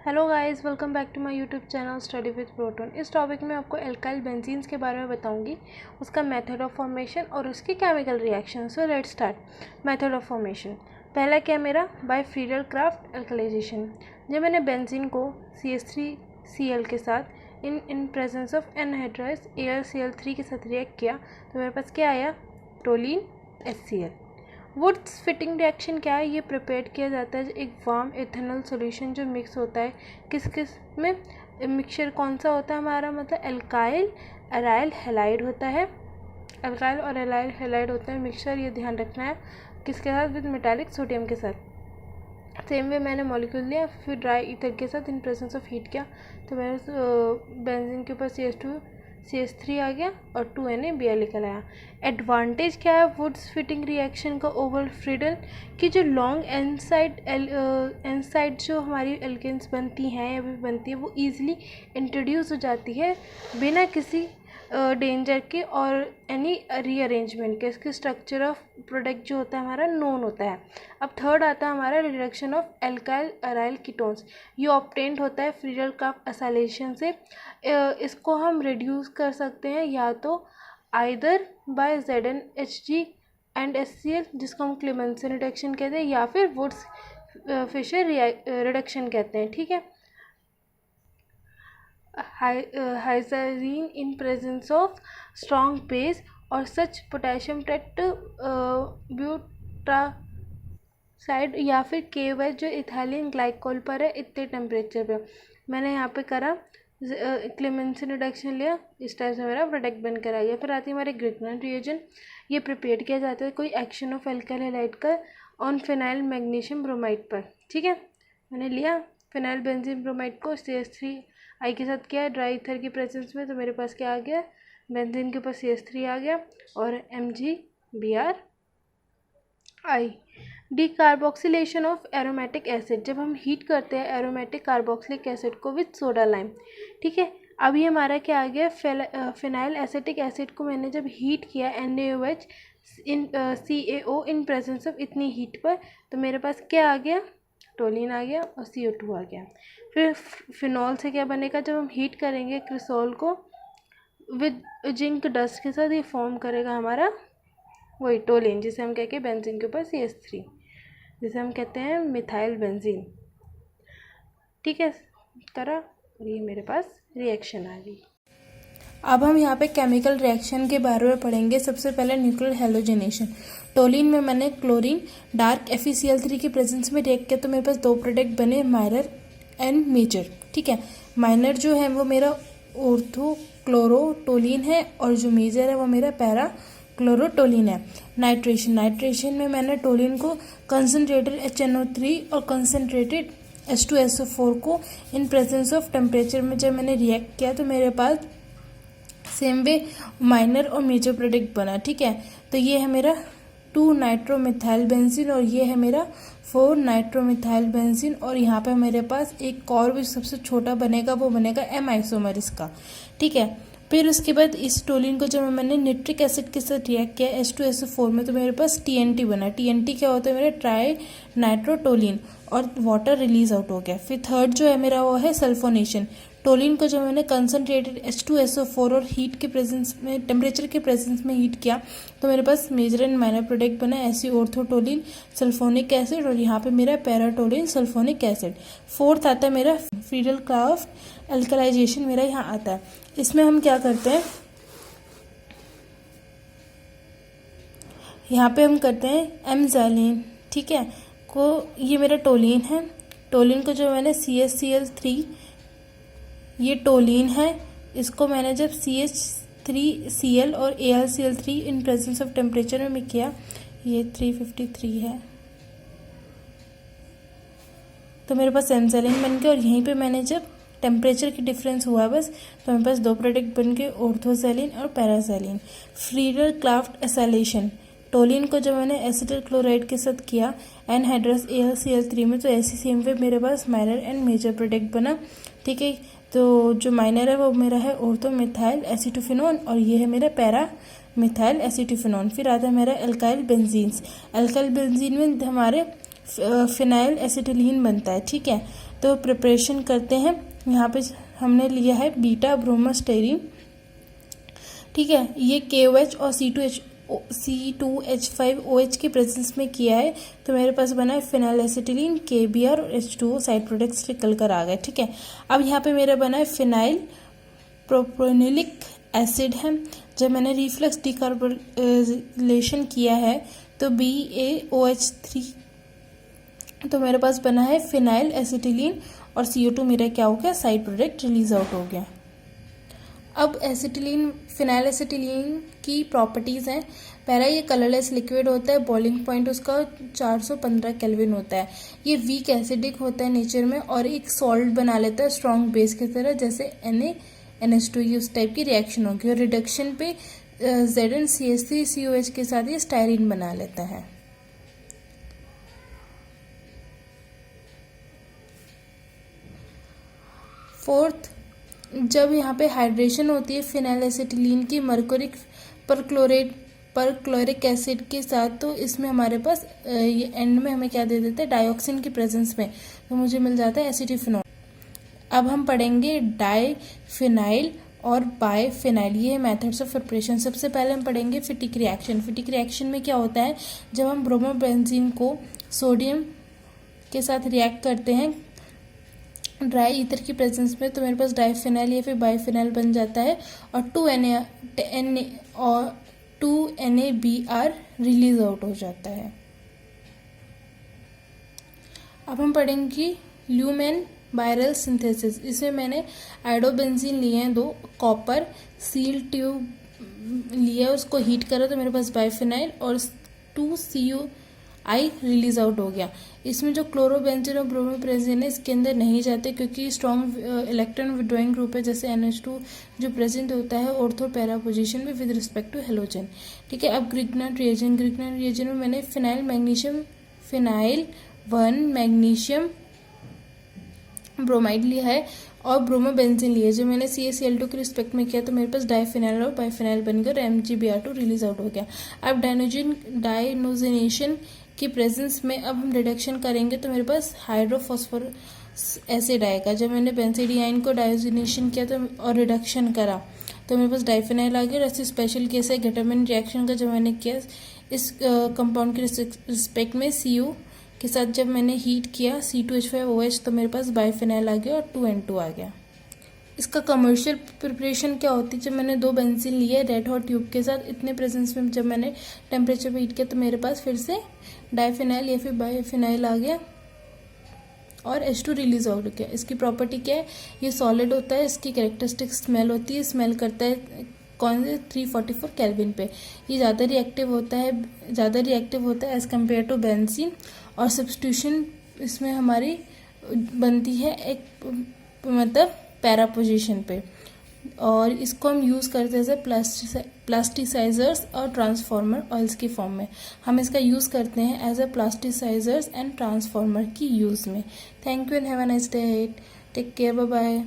Hello guys, welcome back to my YouTube channel study with Proton. इस topic में आपको alkyl benzenes के बारे में बताऊंगी, उसका मेथड ऑफ फॉर्मेशन और उसके chemical reaction. So let's start. Method of formation पहला क्या मेरा बाय फ्रीडल क्राफ्ट एल्कलाइजेशन। जब मैंने बेंजीन को CH3Cl के साथ इन प्रेजेंस ऑफ एनहाइड्राइज AlCl3 के साथ रिएक्ट किया तो मेरे पास क्या आया, टोलिन HCl। वुड्स फिटिंग रिएक्शन क्या है, ये प्रिपेयर किया जाता है एक वार्म इथेनॉल सॉल्यूशन जो मिक्स होता है किस में, मिक्सचर कौन सा होता है हमारा, मतलब एल्काइल एराइल हैलाइड होता है। एल्काइल और एराइल हैलाइड होता है मिक्सचर, ये ध्यान रखना है, किसके साथ, विद मेटालिक सोडियम के साथ। सेम वे मैंने मॉलिक्यूल लिया, फिर ड्राई ईथर के साथ इन प्रेजेंस ऑफ हीट किया तो मेरे बेंजीन के ऊपर CH3 आ गया और 2NaBr निकल आया। एडवांटेज क्या है वुड्स फिटिंग रिएक्शन का ओवर फ्रीडल, कि जो लॉन्ग एंड साइड जो हमारी एल्केन्स बनती हैं या भी बनती है वो ईजिली इंट्रोड्यूस हो जाती है बिना किसी डेंजर के और एनी रीअरेंजमेंट के। इसके स्ट्रक्चर ऑफ प्रोडक्ट जो होता है हमारा नोन होता है। अब थर्ड आता है हमारा reduction of alkyl aryl ketones, ये ऑब्टेन्ड होता है फ्रीडल क्राफ्ट एसाइलेशन से। इसको हम रिड्यूस कर सकते हैं या तो either bye ZnHg and HCl जिसको हम क्लेमेंसन रिडक्शन कहते हैं, या फिर वुड्स फिशर रिडक्शन कहते हैं। ठीक है, hydrazine in presence of strong base और सच पोटेशियम ब्यूटासाइड या फिर KOH जो इथाइलिन ग्लाइकोल पर है इतने टेम्परेचर पे। मैंने यहाँ पे करा क्लेमेंसन रिडक्शन लिया, इस टाइप से मेरा प्रोडक्ट बनकर आ गया। फिर आती है हमारे ग्रिग्नन रिएजेंट, ये प्रिपेयर किया जाता है कोई एक्शन ऑफ एल्काइल हैलाइड का ऑन फिनाइल मैग्नीशियम ब्रोमाइड पर। ठीक है, मैंने लिया फिनाइल बेंजीन ब्रोमाइड को CH3I के साथ किया ड्राई ईथर की प्रेजेंस में, तो मेरे पास क्या आ गया, बेंजीन के ऊपर CH3 आ गया और MgBrI। Decarboxylation of aromatic acid, जब हम हीट करते हैं एरोमेटिक कार्बोक्सिलिक एसिड को विद सोडा लाइम। ठीक है, अब ये हमारा क्या आ गया, फिनाइल एसिटिक एसिड को मैंने जब हीट किया NaOH in CaO in presence of इतनी हीट पर, तो मेरे पास क्या आ गया, टोलिन आ गया और CO2 आ गया। फिर फिनॉल से क्या बनेगा, जब हम हीट करेंगे क्रिसोल को विद जिंक डस्ट के साथ, ये फॉर्म करेगा हमारा वही टोलिन, जिसे हम कह के बेंजीन के ऊपर CH3, जिसे हम कहते हैं मिथाइल बेंजीन। ठीक है, करा और ये मेरे पास रिएक्शन आ गई। अब हम यहाँ पे केमिकल रिएक्शन के बारे में पढ़ेंगे। सबसे पहले न्यूक्लियर हैलोजेनेशन। टोलिन में मैंने क्लोरीन डार्क FeCl3 की प्रेजेंस में रिएक्ट किया तो मेरे पास दो प्रोडक्ट बने, माइनर एंड मेजर। ठीक है, माइनर जो है वो मेरा ऑर्थोक्लोरोटोलिन है और जो मेजर है वो मेरा पैराक्लोरोटोलिन है। नाइट्रेशन में मैंने टोलिन को कंसनट्रेटेड HNO3 और कंसनट्रेटेड H2SO4 को इन प्रेजेंस ऑफ टेम्परेचर में जब मैंने रिएक्ट किया तो मेरे पास सेम वे माइनर और मेजर प्रोडक्ट बना। ठीक है, तो ये है मेरा 2 नाइट्रोमिथाइल बेंजीन और ये है मेरा 4 नाइट्रोमिथाइल बेंजीन, और यहाँ पे मेरे पास एक और भी सबसे छोटा बनेगा, वो बनेगा M आइसोमर इसका। ठीक है, फिर उसके बाद इस टोलिन को जब मैंने निट्रिक एसिड के साथ रिएक्ट किया H2SO4 में तो मेरे पास TNT बना। TNT क्या होता है, मेरा ट्राई नाइट्रोटोलिन, और वाटर रिलीज आउट हो गया। फिर थर्ड जो है मेरा वो है सल्फोनेशन। टोलिन को जब मैंने कंसनट्रेटेड H2SO4 और हीट के प्रेजेंस में, टेम्परेचर के प्रेजेंस में हीट किया तो मेरे पास मेजर एंड माइनर प्रोडक्ट बना, ऐसी ऑर्थोटोलिन सल्फोनिक एसिड और यहाँ पे मेरा पैराटोलिन सल्फोनिक एसिड। फोर्थ आता है मेरा फ्रीडल क्राफ्ट एल्कलाइजेशन, मेरा यहाँ आता है। इसमें हम क्या करते हैं, यहाँ पे हम करते हैं एमज़ैलिन। ठीक है, को ये मेरा टोलिन है, टोलिन को जो मैंने CHCl3, ये टोलिन है, इसको मैंने जब CH3Cl और AlCl3 in presence of temperature में किया, ये 353 है, तो मेरे पास एमज़ैलिन बन गया। और यहीं पे मैंने जब टेम्परेचर की डिफरेंस हुआ बस, तो मेरे पास दो प्रोडक्ट बन गए, ऑर्थोज़ैलिन और पैराज़ैलिन। फ्रीडल क्राफ्ट एसाइलेशन, टोलिन को जब मैंने एसिटल क्लोराइड के साथ किया एनहाइड्रस AlCl3 में, तो ऐसी सेम वे मेरे पास माइनर एंड मेजर प्रोडक्ट बना। ठीक है, तो जो माइनर है वो मेरा है ऑर्थोमिथाइल एसीटोफिनोन और ये है मेरा पैरा मिथाइल एसीटोफिनोन। फिर आता है मेरा एल्काइल बेंजीन्स। एल्काइल बेंजीन में हमारे फिनाइल एसिटिलीन बनता है। ठीक है, तो प्रिपरेशन करते हैं। यहाँ पे हमने लिया है बीटा ब्रोमोस्टेरिन, ठीक है, ये KOH और C2H5OH के प्रेजेंस में किया है। तो मेरे पास बना है फिनाइल एसिटिलीन, KBr और H2O साइड प्रोडक्ट्स निकल कर आ गए, ठीक है। अब यहाँ पे मेरा बना है फिनाइल प्रोपोनिलिक एसिड है। जब मैंने रिफ्लक्स डिकार्बोलेशन किया है तो BaOH3, तो मेरे पास बना है फिनाइल एसिटिलीन और CO2 मेरा क्या हो गया, साइड प्रोडक्ट रिलीज आउट हो गया। अब एसिटिलीन, फिनाइल एसिटिलीन की प्रॉपर्टीज़ हैं। पहला, ये कलरलेस लिक्विड होता है, बॉइलिंग पॉइंट उसका 415 केल्विन होता है। ये वीक एसिडिक होता है नेचर में और एक सॉल्ट बना लेता है स्ट्रॉन्ग बेस की तरह, जैसे NaNH2, ये उस टाइप की रिएक्शन होगी। और रिडक्शन पे ZnCH3COH के साथ ये स्टायरीन बना लेता है। फोर्थ, जब यहाँ पे हाइड्रेशन होती है फिनाइल एसिटिलीन की मर्क्यूरिक परक्लोरिक एसिड के साथ, तो इसमें हमारे पास ये एंड में हमें क्या दे देते हैं, डाइऑक्सिन की प्रेजेंस में, तो मुझे मिल जाता है एसिटिफिनॉल। अब हम पढ़ेंगे डाइफिनाइल और बाइफिनाइल, ये मेथड्स ऑफ प्रिपरेशन। सबसे पहले हम पढ़ेंगे फिटिक रिएक्शन। फिटिक रिएक्शन में क्या होता है, जब हम ब्रोमोबेंजीन को सोडियम के साथ रिएक्ट करते हैं ड्राई ईथर की प्रेजेंस में, तो मेरे पास डाइफिनाइल या फिर बाइफिनाइल बन जाता है और 2NaBr रिलीज आउट हो जाता है। अब हम पढ़ेंगे ल्यूमेन बायरल सिंथेसिस। इसमें मैंने आइडोबेंजीन लिए हैं 2, कॉपर सील ट्यूब लिया, उसको हीट करा तो मेरे पास बाइफिनाइल और 2CuI रिलीज आउट हो गया। इसमें जो क्लोरोबेंजीन और ब्रोमोबेंजीन है इसके अंदर नहीं जाते क्योंकि स्ट्रॉन्ग इलेक्ट्रॉन विड्रॉइंग ग्रुप है, जैसे NH2 जो प्रेजेंट होता है ऑर्थो पैरा पोजीशन में विद रिस्पेक्ट टू हेलोजन, ठीक है। अब ग्रिग्नार्ड रिएजेंट में मैंने फिनाइल 1 मैग्नीशियम ब्रोमाइड लिया है और ब्रोमोबेंजीन लिया है। जो मैंने CaCl2 के रिस्पेक्ट में किया तो मेरे पास डाइफिनाइल और बाइफिनाइल बनकर MgBr2 रिलीज आउट हो गया। अब डायनोजिनेशन की प्रेजेंस में अब हम रिडक्शन करेंगे तो मेरे पास हाइड्रोफॉस्फोरस एसिड आएगा। जब मैंने बेंजीडियाइन को डायोजिनेशन किया तो और रिडक्शन करा तो मेरे पास डाइफिनाइल आ गया। और ऐसे स्पेशल केस है गेटरमैन रिएक्शन का, जब मैंने किया इस कंपाउंड के रिस्पेक्ट में Cu के साथ जब मैंने हीट किया C2H5OH तो मेरे पास बाइफिनाइल आ गया और 2N2 आ गया। इसका कमर्शियल प्रिपरेशन क्या होती है, जब मैंने 2 बेंजीन लिए रेड हॉट ट्यूब के साथ, इतने प्रेजेंस में जब मैंने टेम्परेचर पे हीट किया तो मेरे पास फिर से डाइफिनाइल या फिर बाइफिनाइल आ गया और H2 रिलीज आउट हो गया। इसकी प्रॉपर्टी क्या है, ये सॉलिड होता है, इसकी कैरेक्टरिस्टिक स्मेल होती है, स्मेल करता है कौन से 344 केल्विन पे। ये ज़्यादा रिएक्टिव होता है एज़ कम्पेयर टू बेंजीन। और सब्स्टिट्यूशन इसमें हमारी बनती है एक मतलब पैरा पोजीशन पे, और इसको हम यूज़ करते हैं एज प्लास्टिसाइजर्स और ट्रांसफार्मर ऑयल्स की फॉर्म में। हम इसका यूज़ करते हैं एज प्लास्टिसाइजर्स एंड ट्रांसफार्मर की यूज़ में। Thank you and have a nice day. Take care, bye bye.